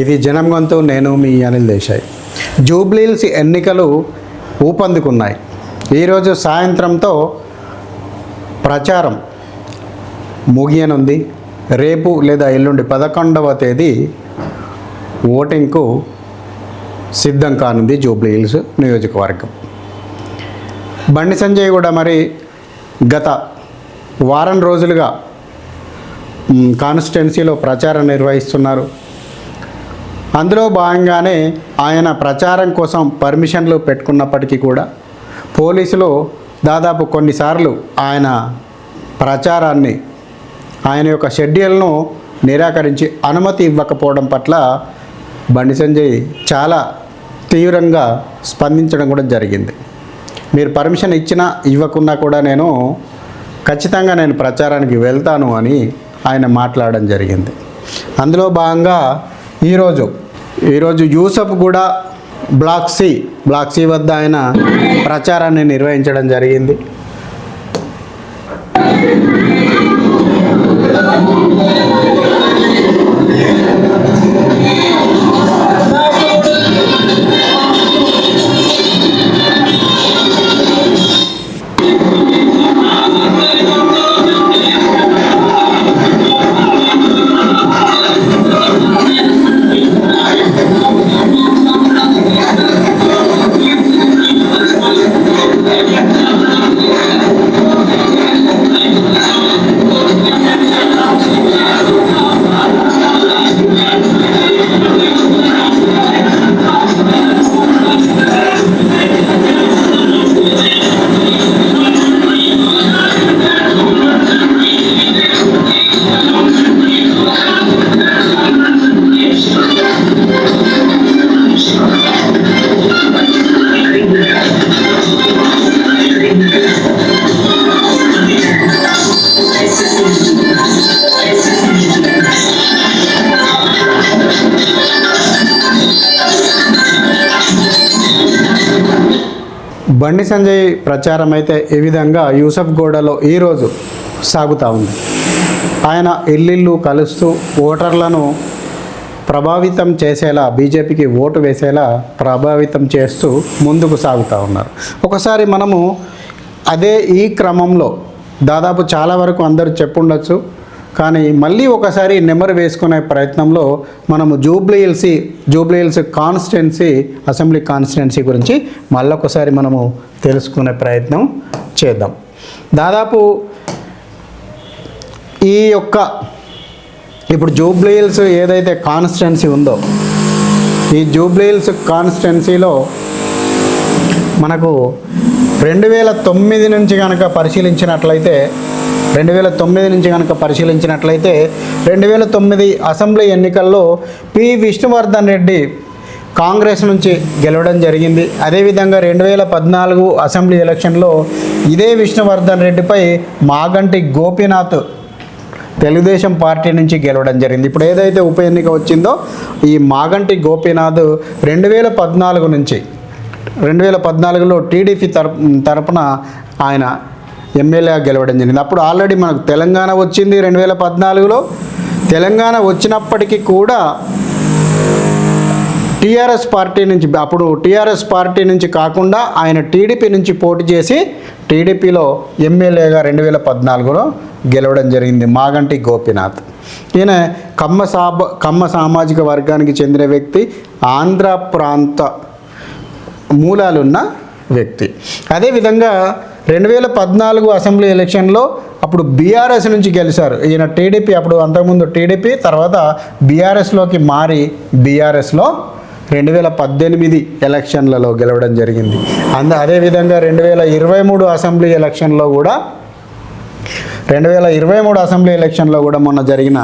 ఇది జనం గొంతు. నేను మీ అనిల్ దేశాయ్. జూబ్లీహిల్స్ ఎన్నికలు ఊపందుకున్నాయి. ఈరోజు సాయంత్రంతో ప్రచారం ముగియనుంది. రేపు లేదా ఎల్లుండి 11వ తేదీ ఓటింగ్కు సిద్ధం కానుంది జూబ్లీహిల్స్ నియోజకవర్గం. బండి సంజయ్ కూడా మరి గత వారం రోజులుగా కాన్స్టిట్యున్సీలో ప్రచారం నిర్వహిస్తున్నారు. అందులో భాగంగానే ఆయన ప్రచారం కోసం పర్మిషన్లు పెట్టుకున్నప్పటికీ కూడా పోలీసులు దాదాపు కొన్నిసార్లు ఆయన ప్రచారాన్ని, ఆయన యొక్క షెడ్యూల్ను నిరాకరించి అనుమతి ఇవ్వకపోవడం పట్ల బండి సంజయ్ చాలా తీవ్రంగా స్పందించడం కూడా జరిగింది. మీరు పర్మిషన్ ఇచ్చినా ఇవ్వకున్నా కూడా నేను ఖచ్చితంగా ప్రచారానికి వెళ్తాను అని ఆయన మాట్లాడడం జరిగింది. అందులో భాగంగా ఈరోజు యూసఫ్గూడ బ్లాక్ సి వద్ద ఆయన ప్రచారాన్ని నిర్వహించడం జరిగింది. బండి సంజయ్ ప్రచారం అయితే ఈ విధంగా యూసఫ్గూడలో ఈరోజు సాగుతూ ఉంది. ఆయన ఇల్లు కలుస్తూ ఓటర్లను ప్రభావితం చేసేలా, బీజేపీకి ఓటు వేసేలా ప్రభావితం చేస్తూ ముందుకు సాగుతూ ఉన్నారు. ఒకసారి మనము ఈ క్రమంలో దాదాపు చాలా వరకు అందరూ చెప్పుండొచ్చు, కానీ మళ్ళీ ఒకసారి నెమరు వేసుకునే ప్రయత్నంలో మనము జూబ్లీహిల్స్ కాన్స్టిట్యున్సీ, అసెంబ్లీ కాన్స్టిట్యున్సీ గురించి మళ్ళొకసారి మనము తెలుసుకునే ప్రయత్నం చేద్దాం. దాదాపు ఇప్పుడు జూబ్లీహిల్స్ ఏదైతే కాన్స్టిట్యున్సీ ఉందో, ఈ జూబ్లీహిల్స్ కాన్స్టిట్యున్సీలో మనకు 2009 నుంచి కనుక పరిశీలించినట్లయితే 2009 అసెంబ్లీ ఎన్నికల్లో పి విష్ణువర్ధన్ రెడ్డి కాంగ్రెస్ నుంచి గెలవడం జరిగింది. అదేవిధంగా 2014 అసెంబ్లీ ఎలక్షన్లో ఇదే విష్ణువర్ధన్ రెడ్డిపై మాగంటి గోపీనాథ్ తెలుగుదేశం పార్టీ నుంచి గెలవడం జరిగింది. ఇప్పుడు ఏదైతే ఉప ఎన్నిక వచ్చిందో ఈ మాగంటి గోపీనాథ్ 2014లో టీడీపీ తరపున ఆయన ఎమ్మెల్యేగా గెలవడం జరిగింది. అప్పుడు ఆల్రెడీ మనకు తెలంగాణ వచ్చింది 2014లో. తెలంగాణ వచ్చినప్పటికీ కూడా టీఆర్ఎస్ పార్టీ నుంచి కాకుండా ఆయన టీడీపీ నుంచి పోటీ చేసి టీడీపీలో ఎమ్మెల్యేగా 2014లో గెలవడం జరిగింది మాగంటి గోపీనాథ్. ఈయన కమ్మ సామాజిక వర్గానికి చెందిన వ్యక్తి, ఆంధ్ర ప్రాంత మూలాలున్న వ్యక్తి. అదేవిధంగా 2014 అసెంబ్లీ ఎలక్షన్లో అప్పుడు బీఆర్ఎస్ నుంచి గెలిచారు ఈయన. టీడీపీ అంతకుముందు టీడీపీ, తర్వాత బీఆర్ఎస్లోకి మారి బీఆర్ఎస్లో 2018 ఎలక్షన్లలో గెలవడం జరిగింది. అదేవిధంగా 2023 అసెంబ్లీ ఎలక్షన్లో కూడా మొన్న జరిగిన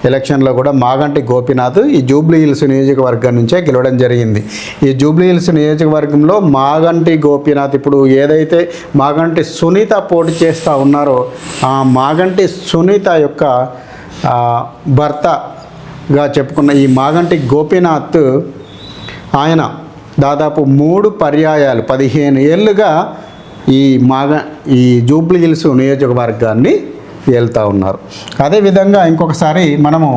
ఎలక్షన్లో కూడా మాగంటి గోపీనాథ్ ఈ జూబ్లీహిల్స్ నియోజకవర్గం నుంచే గెలవడం జరిగింది. ఈ జూబ్లీహిల్స్ నియోజకవర్గంలో మాగంటి గోపీనాథ్ ఇప్పుడు ఏదైతే మాగంటి సునీత పోటీ చేస్తూ ఉన్నారో ఆ మాగంటి సునీత యొక్క భర్తగా చెప్పుకున్న ఈ మాగంటి గోపీనాథ్ ఆయన దాదాపు 3 పర్యాయాలు 15 ఏళ్ళుగా ఈ జూబ్లీహిల్స్ నియోజకవర్గాన్ని వెళ్తూ ఉన్నారు. అదేవిధంగా ఇంకొకసారి మనము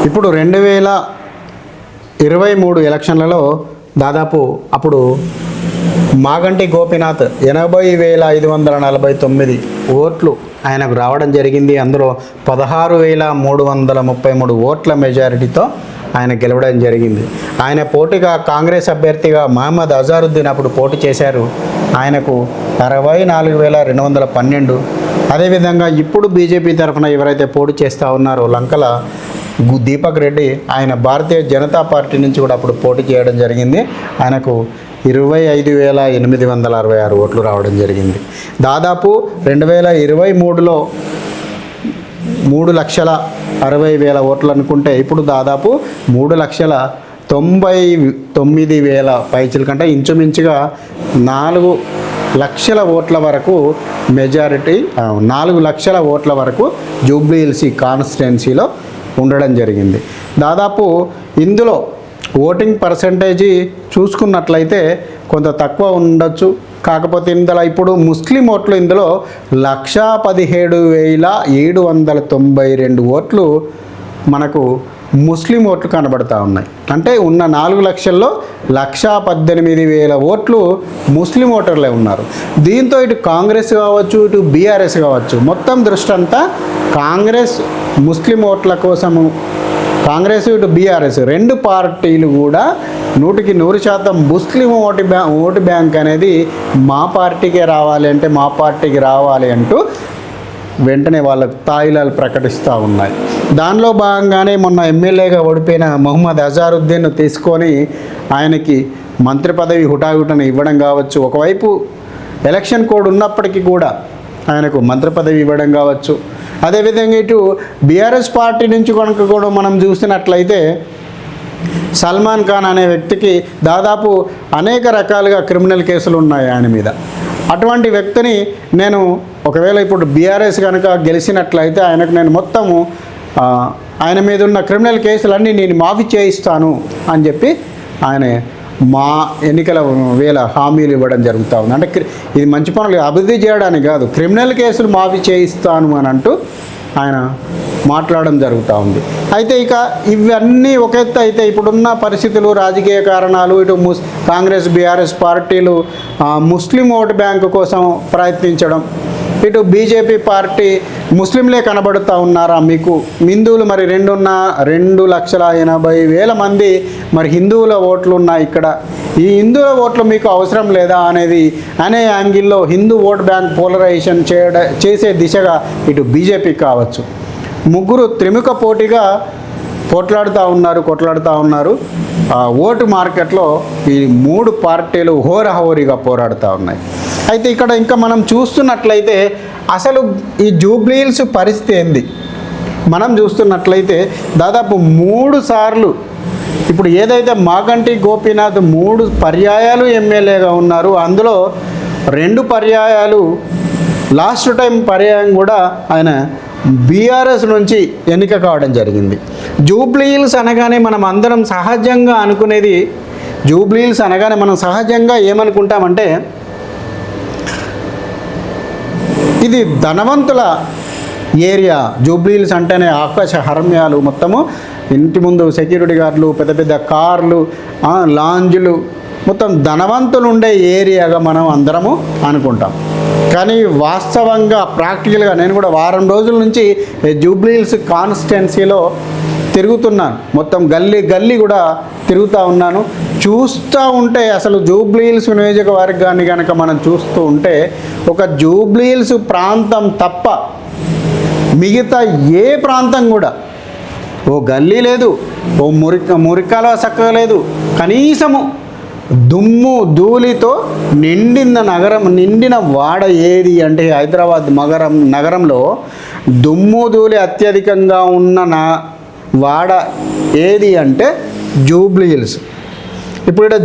ఇప్పుడు 2023 ఎలక్షన్లలో దాదాపు అప్పుడు మాగంటి గోపీనాథ్ 80,549 ఓట్లు ఆయనకు రావడం జరిగింది. అందులో 16,333 ఓట్ల మెజారిటీతో ఆయన గెలవడం జరిగింది. ఆయన పోటీగా కాంగ్రెస్ అభ్యర్థిగా మహమ్మద్ అజారుద్దీన్ అప్పుడు పోటీ చేశారు. ఆయనకు 64,212. అదేవిధంగా ఇప్పుడు బీజేపీ తరఫున ఎవరైతే పోటీ చేస్తూ ఉన్నారో లంకల దీపక్ రెడ్డి, ఆయన భారతీయ జనతా పార్టీ నుంచి కూడా అప్పుడు పోటీ చేయడం జరిగింది. ఆయనకు 25,866 ఓట్లు రావడం జరిగింది. దాదాపు 2023లో 3,60,000 ఓట్లు అనుకుంటే ఇప్పుడు దాదాపు 3,99,000 పైచిల కంటే ఇంచుమించుగా 4 లక్షల ఓట్ల వరకు మెజారిటీ, 4 లక్షల ఓట్ల వరకు జూబ్లీహిల్స్ కాన్స్టిట్యున్సీలో ఉండడం జరిగింది. దాదాపు ఇందులో ఓటింగ్ పర్సంటేజీ చూసుకున్నట్లయితే కొంత తక్కువ ఉండొచ్చు. కాకపోతే ఇందులో ఇప్పుడు ముస్లిం ఓట్లు ఇందులో 117,792 ఓట్లు మనకు ముస్లిం ఓట్లు కనబడతా ఉన్నాయి. అంటే ఉన్న 4 లక్షల్లో 118,000 ఓట్లు ముస్లిం ఓటర్లే ఉన్నారు. దీంతో ఇటు కాంగ్రెస్ కావచ్చు, ఇటు బీఆర్ఎస్ కావచ్చు, మొత్తం దృష్టి అంతా కాంగ్రెస్ ముస్లిం ఓట్ల కోసము. కాంగ్రెస్ ఇటు బీఆర్ఎస్ రెండు పార్టీలు కూడా 100% ముస్లిం ఓటు బ్యాంక్ అనేది మా పార్టీకే రావాలి అంటూ వెంటనే వాళ్ళకు తాయిలాలు ప్రకటిస్తూ ఉన్నాయి. దానిలో భాగంగానే మొన్న ఎమ్మెల్యేగా ఓడిపోయిన మహమ్మద్ అజారుద్దీన్ తీసుకొని ఆయనకి మంత్రి పదవి హుటాహుటన ఇవ్వడం కావచ్చు, ఒకవైపు ఎలక్షన్ కోడ్ ఉన్నప్పటికీ కూడా ఆయనకు మంత్రి పదవి ఇవ్వడం కావచ్చు. అదేవిధంగా ఇటు బీఆర్ఎస్ పార్టీ నుంచి కనుక కూడా మనం చూసినట్లయితే సల్మాన్ ఖాన్ అనే వ్యక్తికి దాదాపు అనేక రకాలుగా క్రిమినల్ కేసులు ఉన్నాయి ఆయన మీద. అటువంటి వ్యక్తిని నేను ఒకవేళ ఇప్పుడు బీఆర్ఎస్ కనుక గెలిచినట్లయితే ఆయనకు నేను మొత్తము ఆయన మీద ఉన్న క్రిమినల్ కేసులన్నీ నేను మాఫీ చేయిస్తాను అని చెప్పి ఆయన మా ఎన్నికల వేళ హామీలు ఇవ్వడం జరుగుతూ ఉంది. అంటే ఇది మంచి పనులు అభివృద్ధి చేయడానికి కాదు, క్రిమినల్ కేసులు మాఫీ చేయిస్తాను అని అంటూ ఆయన మాట్లాడడం జరుగుతూ ఉంది. అయితే ఇక ఇవన్నీ ఒక ఎత్తు అయితే ఇప్పుడున్న పరిస్థితులు, రాజకీయ కారణాలు, ఇటు కాంగ్రెస్ బీఆర్ఎస్ పార్టీలు ముస్లిం ఓటు బ్యాంకు కోసం ప్రయత్నించడం, ఇటు బీజేపీ పార్టీ ముస్లింలే కనబడుతూ ఉన్నారా మీకు, హిందువులు మరి 2,80,000 మంది మరి హిందువుల ఓట్లు ఉన్నాయి ఇక్కడ, ఈ హిందువుల ఓట్లు మీకు అవసరం లేదా అనే యాంగిల్లో హిందూ ఓట్ బ్యాంక్ పోలరైజేషన్ చేసే దిశగా ఇటు బీజేపీ కావచ్చు, ముగ్గురు త్రిముఖ పోటీగా కొట్లాడుతూ ఉన్నారు. ఓటు మార్కెట్లో ఈ 3 పార్టీలు హోరాహోరీగా పోరాడుతూ ఉన్నాయి. అయితే ఇక్కడ ఇంకా మనం చూస్తున్నట్లయితే అసలు ఈ జూబ్లీహిల్స్ పరిస్థితి ఏంది మనం చూస్తున్నట్లయితే దాదాపు 3 సార్లు ఇప్పుడు ఏదైతే మాగంటి గోపీనాథ్ 3 పర్యాయాలు ఎమ్మెల్యేగా ఉన్నారు, అందులో 2 పర్యాయాలు లాస్ట్ టైం పర్యాయం కూడా ఆయన బీఆర్ఎస్ నుంచి ఎన్నిక కావడం జరిగింది. జూబ్లీహిల్స్ అనగానే మనం అందరం సహజంగా అనుకునేది, జూబ్లీహిల్స్ అనగానే మనం సహజంగా ఏమనుకుంటామంటే ఇది ధనవంతుల ఏరియా. జూబ్లీహిల్స్ అంటేనే ఆకాశ హర్మ్యాలు, మొత్తము ఇంటి ముందు సెక్యూరిటీ గార్డులు, పెద్ద పెద్ద కార్లు, లాంజ్లు, మొత్తం ధనవంతులు ఉండే ఏరియాగా మనం అందరము అనుకుంటాం. కానీ వాస్తవంగా ప్రాక్టికల్గా నేను కూడా వారం రోజుల నుంచి జూబ్లీహిల్స్ కాన్స్టిట్యున్సీలో తిరుగుతున్నాను, మొత్తం గల్లీ కూడా తిరుగుతూ ఉన్నాను. చూస్తూ ఉంటే అసలు జూబ్లీహిల్స్ నియోజకవర్గాన్ని కనుక మనం చూస్తూ ఉంటే ఒక జూబ్లీహిల్స్ ప్రాంతం తప్ప మిగతా ఏ ప్రాంతం కూడా ఓ గల్లీ లేదు, ఓ మురికాల చక్కగా లేదు, కనీసము దుమ్ము ధూళితో నిండిన వాడ ఏది అంటే హైదరాబాద్ నగరంలో దుమ్ము ధూళి అత్యధికంగా ఉన్న వాడ ఏది అంటే జూబ్లీహిల్స్. ఇప్పుడు ఇక్కడ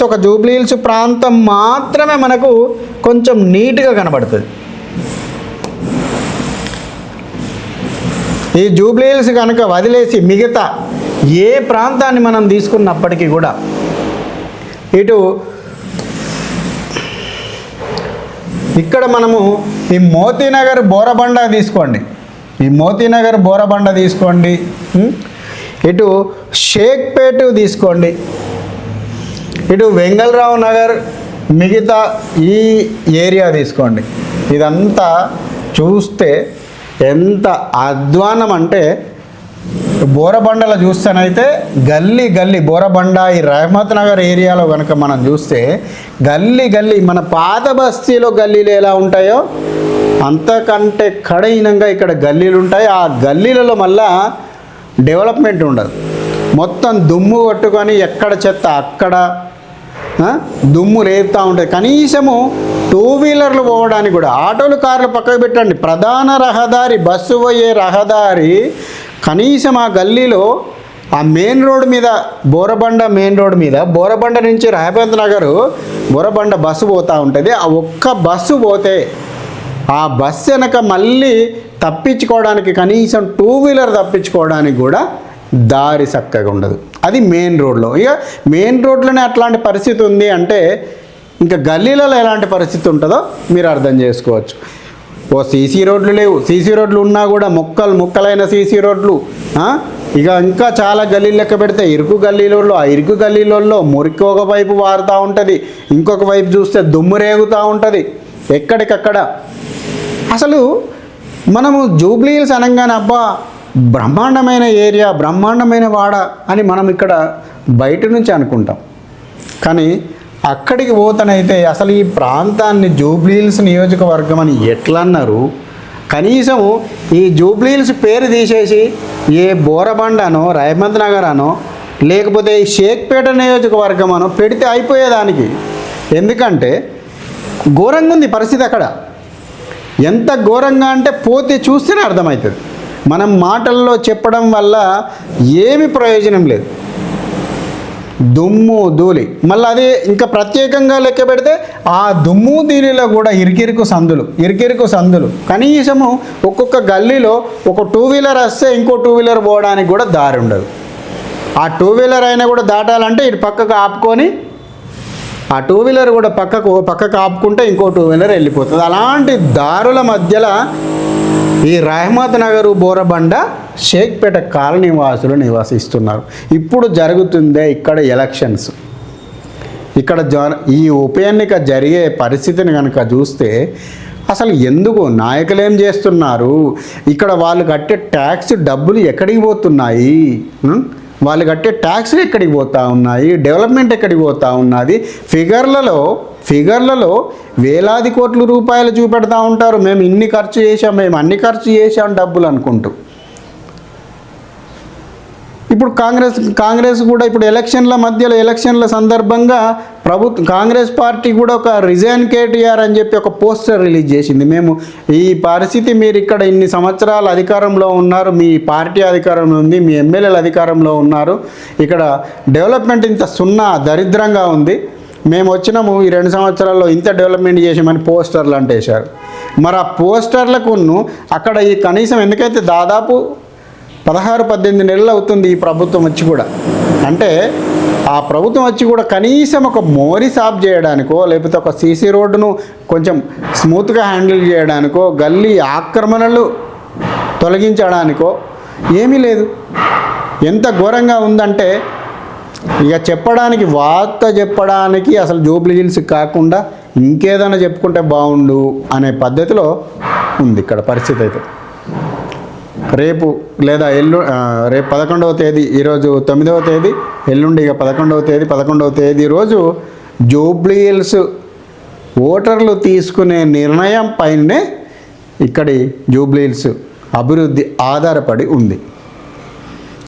ఒక జూబ్లీహిల్స్ ప్రాంతం మాత్రమే మనకు కొంచెం నీట్గా కనబడుతుంది. ఈ జూబ్లీహిల్స్ కనుక వదిలేసి మిగతా ఏ ప్రాంతాన్ని మనం తీసుకున్నప్పటికీ కూడా ఇటు ఇక్కడ మనము ఈ మోతీనగర్ బోరబండ తీసుకోండి, ఈ మోతీనగర్ బోరబండ తీసుకోండి, ఇటు షేక్పేట్ తీసుకోండి, ఇటు వెంగళరావు నగర్, మిగతా ఈ ఏరియా తీసుకోండి. ఇదంతా చూస్తే ఎంత అధ్వానం అంటే, బోరబండలో చూస్తేనైతే గల్లీ బోరబండ ఈ రహమత్ నగర్ ఏరియాలో కనుక మనం చూస్తే గల్లీ మన పాత బస్తీలో గల్లీలు ఎలా ఉంటాయో అంతకంటే కడహీనంగా ఇక్కడ గల్లీలు ఉంటాయి. ఆ గల్లీలలో మళ్ళా డెవలప్మెంట్ ఉండదు. మొత్తం దుమ్ము కొట్టుకొని ఎక్కడ చెత్త అక్కడ దుమ్ము రేపుతూ ఉంటుంది. కనీసము టూ వీలర్లు పోవడానికి కూడా, ఆటోలు కార్లు పక్కకు పెట్టండి, ప్రధాన రహదారి బస్సు పోయే రహదారి కనీసం ఆ గల్లీలో ఆ మెయిన్ రోడ్డు మీద బోరబండ మెయిన్ రోడ్డు మీద బోరబండ నుంచి రహమత్ నగర్ బోరబండ బస్సు పోతూ ఉంటుంది. ఆ ఒక్క బస్సు పోతే ఆ బస్సు వెనక మళ్ళీ తప్పించుకోవడానికి కనీసం టూ వీలర్ తప్పించుకోవడానికి కూడా దారి చక్కగా ఉండదు. అది మెయిన్ రోడ్లో. ఇక మెయిన్ రోడ్లోనే అట్లాంటి పరిస్థితి ఉంది అంటే ఇంకా గల్లీలలో ఎలాంటి పరిస్థితి ఉంటుందో మీరు అర్థం చేసుకోవచ్చు. ఓ సీసీ రోడ్లు లేవు, సీసీ రోడ్లు ఉన్నా కూడా ముక్కలైన సీసీ రోడ్లు. ఇక ఇంకా చాలా గల్లీలు లెక్క పెడితే ఇరుకు గల్లీలలో, ఆ ఇరుకు గల్లీలలో మురికి ఒక వైపు వారుతూ ఉంటుంది, ఇంకొక వైపు చూస్తే దుమ్ము రేగుతూ ఉంటుంది ఎక్కడికక్కడ. అసలు మనము జూబ్లీ హిల్స్ అనగానే అబ్బా బ్రహ్మాండమైన ఏరియా, బ్రహ్మాండమైన వాడ అని మనం ఇక్కడ బయట నుంచి అనుకుంటాం. కానీ అక్కడికి పోతనైతే అసలు ఈ ప్రాంతాన్ని జూబ్లీ హిల్స్ నియోజకవర్గం అని ఎట్లా అన్నారు? కనీసము ఈ జూబ్లీ హిల్స్ పేరు తీసేసి ఏ బోరబండనో రహమత్ నగర్ అనో లేకపోతే ఈ షేక్పేట నియోజకవర్గం అనో పెడితే అయిపోయేదానికి. ఎందుకంటే ఘోరంగా ఉంది పరిస్థితి అక్కడ. ఎంత ఘోరంగా అంటే పోతే చూస్తేనే అర్థమవుతుంది. మనం మాటల్లో చెప్పడం వల్ల ఏమి ప్రయోజనం లేదు. దుమ్ము ధూళి, మళ్ళీ అదే ఇంకా ప్రత్యేకంగా లెక్క పెడితే ఆ దుమ్ము ధూళిలో కూడా ఇరికిరుకు సందులు. కనీసము ఒక్కొక్క గల్లీలో ఒక టూ వీలర్ వస్తే ఇంకో టూ వీలర్ పోవడానికి కూడా దారి ఉండదు. ఆ టూ వీలర్ అయినా కూడా దాటాలంటే ఇటు పక్కకు ఆపుకొని ఆ టూ వీలర్ కూడా పక్కకు ఆపుకుంటే ఇంకో టూ వీలర్ వెళ్ళిపోతుంది. అలాంటి దారుల మధ్యలో ఈ రహమత్ నగరు బోరబండ షేక్పేట కాలనీ వాసులు నివసిస్తున్నారు. ఇప్పుడు జరుగుతుందే ఇక్కడ ఎలక్షన్స్. ఇక్కడ ఈ ఉప ఎన్నిక జరిగే పరిస్థితిని కనుక చూస్తే అసలు ఎందుకు నాయకులు ఏం చేస్తున్నారు, ఇక్కడ వాళ్ళు కట్టే ట్యాక్స్ డబ్బులు ఎక్కడికి పోతున్నాయి, వాళ్ళు కట్టే ట్యాక్స్లు ఎక్కడికి పోతూ ఉన్నాయి, డెవలప్మెంట్ ఎక్కడికి పోతూ ఉన్నది. ఫిగర్లలో వేలాది కోట్ల రూపాయలు చూపెడతా ఉంటారు. మేము ఇన్ని ఖర్చు చేసాం, మేము అన్ని ఖర్చు చేసాం డబ్బులు అనుకుంటూ. ఇప్పుడు కాంగ్రెస్ కూడా ఇప్పుడు ఎలక్షన్ల సందర్భంగా కాంగ్రెస్ పార్టీ కూడా ఒక రిజైన్ కేటీఆర్ అని చెప్పి ఒక పోస్టర్ రిలీజ్ చేసింది. మేము ఈ పరిస్థితి, మీరు ఇక్కడ ఇన్ని సంవత్సరాలు అధికారంలో ఉన్నారు, మీ పార్టీ అధికారంలో ఉంది, మీ ఎమ్మెల్యేలు అధికారంలో ఉన్నారు, ఇక్కడ డెవలప్మెంట్ ఇంత దరిద్రంగా ఉంది, మేము వచ్చినాము ఈ 2 సంవత్సరాల్లో ఇంత డెవలప్మెంట్ చేసామని పోస్టర్లు అంటేశారు. మరి ఆ పోస్టర్లకు అక్కడ ఈ కనీసం ఎందుకైతే దాదాపు 16-18 నెలలు అవుతుంది ఈ ప్రభుత్వం వచ్చి కూడా. అంటే ఆ ప్రభుత్వం వచ్చి కూడా కనీసం ఒక మోరీ సాఫ్ చేయడానికో లేకపోతే ఒక సీసీ రోడ్డును కొంచెం స్మూత్గా హ్యాండిల్ చేయడానికో గల్లీ ఆక్రమణలు తొలగించడానికో ఏమీ లేదు. ఎంత ఘోరంగా ఉందంటే ఇక చెప్పడానికి అసలు జూబ్లీ హిల్స్ కాకుండా ఇంకేదైనా చెప్పుకుంటే బాగుండు అనే పద్ధతిలో ఉంది ఇక్కడ పరిస్థితి. అయితే రేపు లేదా రేపు 11వ తేదీ, ఈరోజు 9వ తేదీ, ఎల్లుండి ఇక 11వ తేదీ రోజు జూబ్లీ హిల్స్ ఓటర్లు తీసుకునే నిర్ణయం పైనే ఇక్కడి జూబ్లీ హిల్స్ అభివృద్ధి ఆధారపడి ఉంది.